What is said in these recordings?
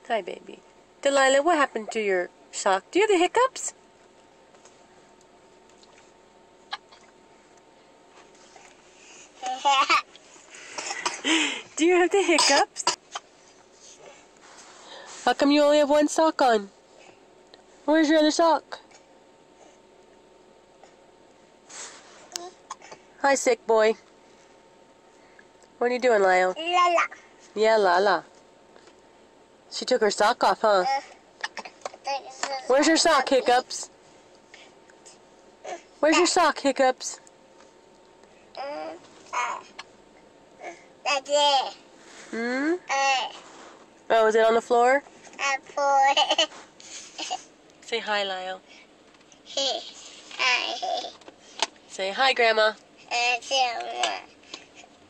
Hi, baby. Delilah, what happened to your sock? Do you have the hiccups? Do you have the hiccups? How come you only have one sock on? Where's your other sock? Hi, sick boy. What are you doing, Lyle? Lala. Yeah, Lala. She took her sock off, huh? Where's your sock, Hiccups? Where's your sock, Hiccups? That's it. Hmm? Oh, is it on the floor? Say hi, Lyle. Say hi, Grandma.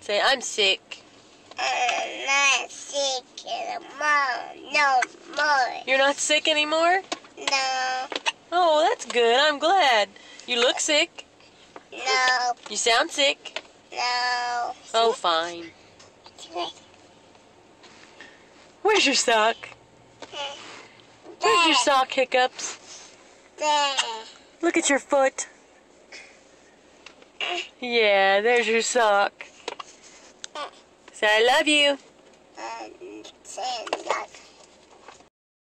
Say I'm sick. I'm not sick anymore. No more. You're not sick anymore? No. Oh, that's good. I'm glad. You look sick. No. You sound sick. No. Oh, fine. Where's your sock? Where's your sock, Hiccups? There. Look at your foot. Yeah, there's your sock. Say I love you.